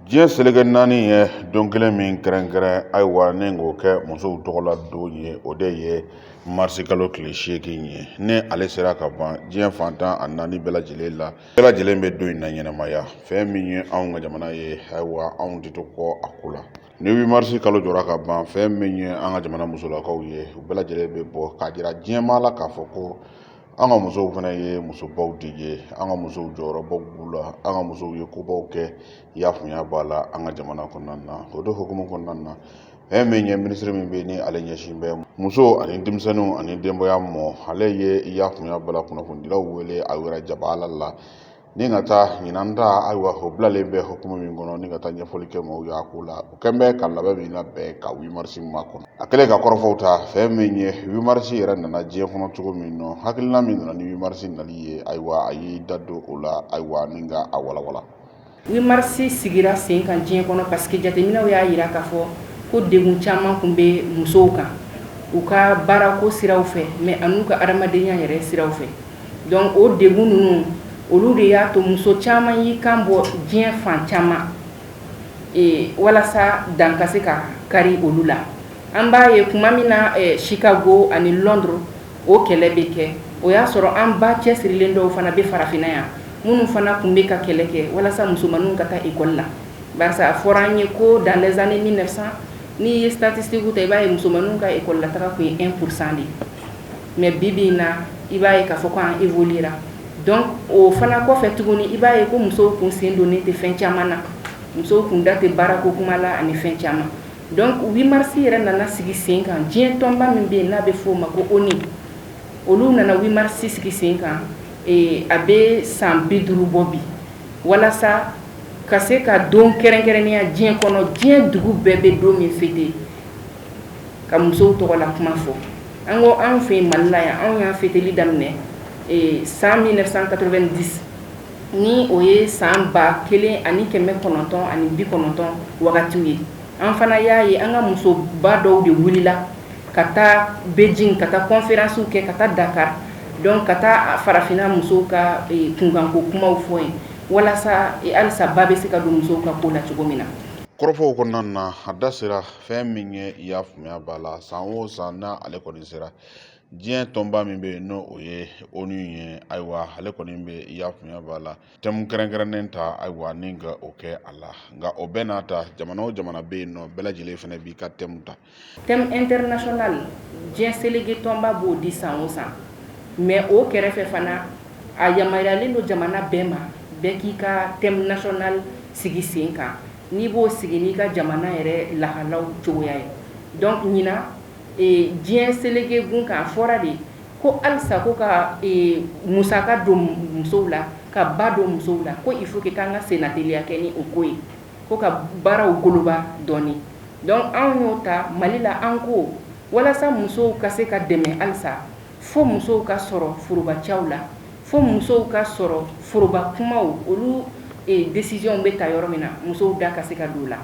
Diɲɛ seleke naani ye don kelen min kɛrɛnkɛrɛn ayiwa ni k'o kɛ musow tɔgɔla don ye o de ye marisi kalo tile 8 ye ni ale sera ka ban diɲɛ fantan a naani bɛɛ lajɛlen la bɛɛ lajɛlen bɛ don in na ɲɛnamaya fɛn min ye anw ka jamana ye ayiwa anw tɛ to kɔ a ko la ni 8 marisi kalo jɔra ka ban fɛn min ye an ka jamana musolakaw ye u bɛɛ lajɛlen bɛ bɔ k'a jira diɲɛmaa la k'a fɔ ko an ka musow fana ye musobaw de ye an ka musow jɔyɔrɔbaw b'u la an ka musow ye kobaw kɛ y'a faamuya b'a la an ka jamana kɔnɔna na o de hukumu kɔnɔna na fɛn min ye minisiri min bɛ ni ale ɲɛsin bɛ muso ani denmisɛnninw ani denbaya mɔ ale ye y'a faamuya b'a la kunnafonidilaw wele a yɛrɛ jaba ala la ni ka taa ɲinan ta ayiwa o bilalen bɛ hukumu min kɔnɔ ni ka taa ɲɛfɔli kɛ maaw y'a ko la o kɛn bɛ ka labɛn min labɛn ka 8 marisi ma kɔnɔ a kɛlen ka kɔrɔfɔw ta fɛn min ye 8 marisi yɛrɛ nana diɲɛ kɔnɔ cogo min nɔ hakilina min nana ni 8 marisi nali ye ayiwa a y'i da don o la ayiwa ni ka a walawala 8 marisi sigira sen kan diɲɛ kɔnɔ parce que jateminɛw y'a yira k'a fɔ ko degun caman tun bɛ musow kan u ka baarako siraw fɛ mais an'u ka adamadenya yɛrɛ siraw fɛ donc o degun ninnu olu de y'a to muso caman y'i kan bɔ diɲɛ fan caman walasa dan ka se ka kari olu la an b'a ye kuma min na Chicago ani Londres o kɛlɛ bɛ kɛ o y'a sɔrɔ an ba cɛsirilen dɔw fana bɛ farafinna yan minnu fana tun bɛ ka kɛlɛ kɛ walasa musomaninw ka taa école la barisa a fɔra an ye ko dans les années 1900 n'i ye statistique ta i b'a ye musomaninw ka école la taga tun ye 1% de mais bibi in na i b'a ye k'a fɔ ko an évoluera donc o fana kɔfɛ tuguni i b'a ye ko musow kun sen donnen tɛ fɛn caman na musow kun da tɛ baarako kuma la ani fɛn caman donc 8 marisi yɛrɛ nana sigi sen kan diɲɛ tɔnba min bɛ yen n'a bɛ f'o ma ko ONU olu nana 8 marisi sigi sen kan a bɛ san 50 bɔ bi walasa ka se ka don kɛrɛnkɛrɛnnenya diɲɛ kɔnɔ diɲɛ dugu bɛɛ bɛ don min fêter ka musow tɔgɔla kuma fɔ an ko anw fɛ yen Mali la yan anw y'a fêteli daminɛ san 1990 ni o ye san 1990 wagatiw ye an fana y'a ye an ka musoba dɔw de wulila ka taa Beijing ka taa conférence kɛ ka taa Dakar donc ka taa farafinna musow ka kunkanko kumaw fɔ yen walasa halisa ba bɛ se ka don musow ka ko la cogo min na kɔrɔfɔw kɔnɔna na a da sera fɛn min ye i y'a faamuya b'a la san o san na ale kɔni sera diɲɛ tɔnba min bɛ yen n'o o ye ONU ye ayiwa ale kɔni bɛ i y'a faamuya b'a la thème kɛrɛnkɛrɛnnen ta ayiwa ni ka o kɛ a la nka o bɛɛ n'a ta jamana o jamana bɛ yen nɔ bɛɛ lajɛlen fana b'i ka thème ta thème international diɲɛ seleke tɔnba b'o di san o san mais o kɛrɛfɛ fana a yamaruyalen don jamana bɛɛ ma bɛɛ k'i ka thème national sigi sen kan n'i b'o sigi n'i ka jamana yɛrɛ lahalaw cogoya ye donc ɲina diɲɛ seleke gun kan fɔra de ko halisa ko ka musaka don musow la ka ba don musow la ko il faut que k'an ka senateliya kɛ ni o ko ye ko ka baaraw goloba dɔɔni donc anw y'o ta Mali la an ko walasa musow ka se ka dɛmɛ halisa fo musow ka sɔrɔ forobacɛw la fo musow ka sɔrɔ foroba kumaw olu décision bɛ ta yɔrɔ min na musow da ka se ka don la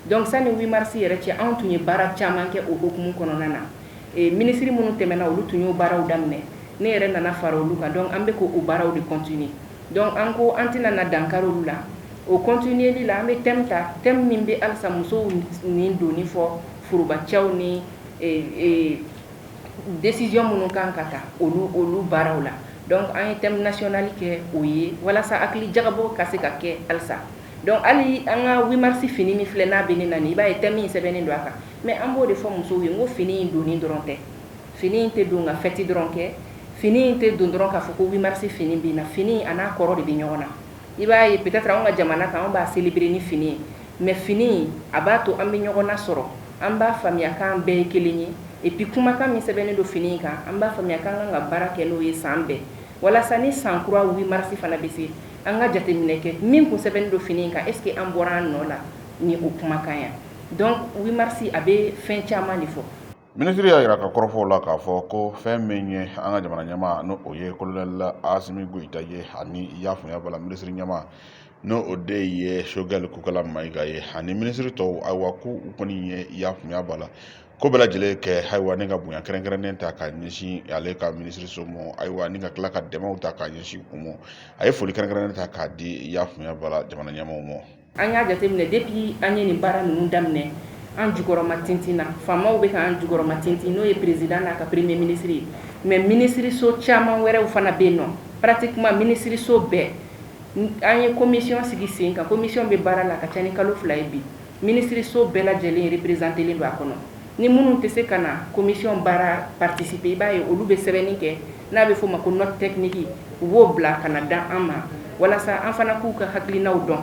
donc sani 8 marisi yɛrɛ cɛ anw tun ye baara caman kɛ o hukumu kɔnɔna na minisiri minnu tɛmɛna olu tun y'o baaraw daminɛ ne yɛrɛ nana fara olu kan donc an bɛ k'o baaraw de continuer donc an ko an tɛna na dankari olu la o continuerli la an bɛ thème ta thème min bɛ halisa musow ni donni fɔ forobacɛw ni décision minnu kan ka ta olu baaraw la donc an ye thème national kɛ o ye walasa hakili jagabɔ ka se ka kɛ halisa donc hali an ka 8 marisi fini min filɛ n'a bɛ ne na nin i b'a ye thème in sɛbɛnnen don a kan mais an b'o de fɔ musow ye n ko fini in donni dɔrɔn tɛ fini in tɛ don ka fête dɔrɔn kɛ fini in tɛ don dɔrɔn k'a fɔ ko 8 marisi fini bɛ na fini a n'a kɔrɔ de bɛ ɲɔgɔn na i b'a ye peut-être anw ka jamana kan anw b'a célébrer ni fini ye mais fini a b'a to an bɛ ɲɔgɔn nasɔrɔ an b'a faamuya k'an bɛɛ ye kelen ye et puis kumakan min sɛbɛnnen don fini in kan an b'a faamuya k'an kan ka baara kɛ n'o ye san bɛɛ walasa ni san kura 8 marisi fana bɛ se an ka jateminɛ kɛ min kun sɛbɛnnen don fini in kan est-ce que an bɔra an nɔ la ni o kumakan ya donc 8 marisi a bɛ fɛn caman de fɔ minisiri y'a jira ka kɔrɔfɔw la k'a fɔ ko fɛn min ye an ka jamana ɲɛmaa n'o o ye kolonɛli Asimi Goyita ye ani i y'a faamuya b'a la minisiri ɲɛmaa n'o o de ye Choguel Kokala Mayiga ye ani minisiri tɔw ayiwa ko u kɔni ye i y'a faamuya b'a la ko bɛɛ lajɛlen kɛ ayiwa ni ka bonya kɛrɛnkɛrɛnnen ta ka ɲɛsin ale ka minisiri so mɔ ayiwa ni ka tila ka dɛmɛw ta ka ɲɛsin u mɔ a ye foli kɛrɛnkɛrɛnnen ta k'a di i y'a faamuya b'a la jamana ɲɛmaaw mɔ an y'a jateminɛ depuis an ye nin baara ninnu daminɛ an jukɔrɔma tintin na faamaw bɛ k'an jukɔrɔma tintin n'o ye président n'a ka premier ministre ye mais ministre so caman wɛrɛw fana bɛ yen nɔ pratiquement ministre so bɛɛ an ye commission sigi sen kan commission bɛ baara la ka ca ni kalo 2 ye bi ministre so bɛɛ lajɛlen représenté len don a kɔnɔ ni minnu tɛ se ka na commission baara participer i b'a ye olu bɛ sɛbɛnni kɛ n'a bɛ f'o ma ko note technique u b'o bila ka na da an ma walasa an fana k'u ka hakilinaw dɔn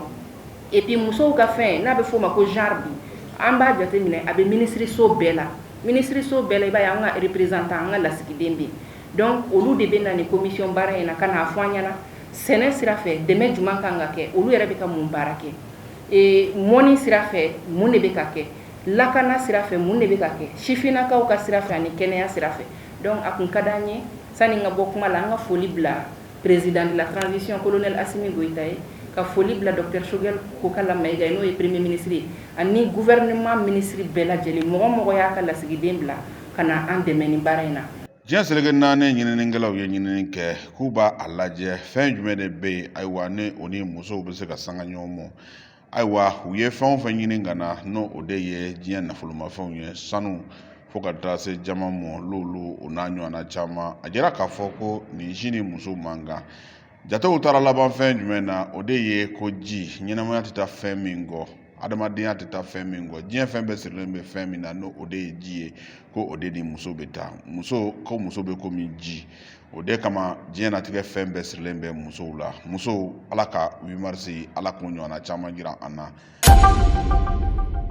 et puis musow ka fɛn n'a bɛ f'o ma ko genre bi an b'a jateminɛ a bɛ ministre so bɛɛ la ministre so bɛɛ la i b'a ye an ka représentant an ka lasigiden bɛ donc olu de bɛ na ni commission baara in na ka n'a fɔ an ɲɛna sɛnɛ sira fɛ dɛmɛ jumɛn kan ka kɛ olu yɛrɛ bɛ ka mun baara kɛ mɔni sira fɛ mun de bɛ ka kɛ lakana sira fɛ mun de bɛ ka kɛ sifinnakaw ka sira fɛ ani kɛnɛya sira fɛ donc a kun ka d'an ye sani n ka bɔ kuma la an ka foli bila président de la transition colonel Assimi Goïta ye ka foli bila docteur Choguel Kokala Maïga n'o ye premier ministre ye ani gouvernement ministre bɛɛ lajɛlen mɔgɔ mɔgɔ y'a ka lasigiden bila ka na an dɛmɛ nin baara in na. diɲɛ seleke naani ɲininikɛlaw ye ɲinini kɛ k'u b'a a lajɛ fɛn jumɛn de bɛ yen ayiwa ne o ni musow bɛ se ka sanga ɲɔgɔn ma ayiwa u ye fɛn o fɛn ɲini ka na n'o o de ye diɲɛ nafolomafɛnw ye sanu fo ka taa se jama mɔ l'olu o n'a ɲɔgɔnna caman a jira k'a fɔ ko nin si ni muso man kan jatew taara laban fɛn jumɛn na o de ye ko ji ɲɛnamaya tɛ taa fɛn min kɔ adamadenya tɛ taa fɛn min kɔ diɲɛ fɛn bɛɛ sirilen bɛ fɛn min na n'o o de ye ji ye ko o de ni muso bɛ taa muso bɛ komi ji o de kama diɲɛ natigɛ fɛn bɛɛ sirilen bɛ musow la musow ala ka 8 mars ala k'o ɲɔgɔnna caman jira an na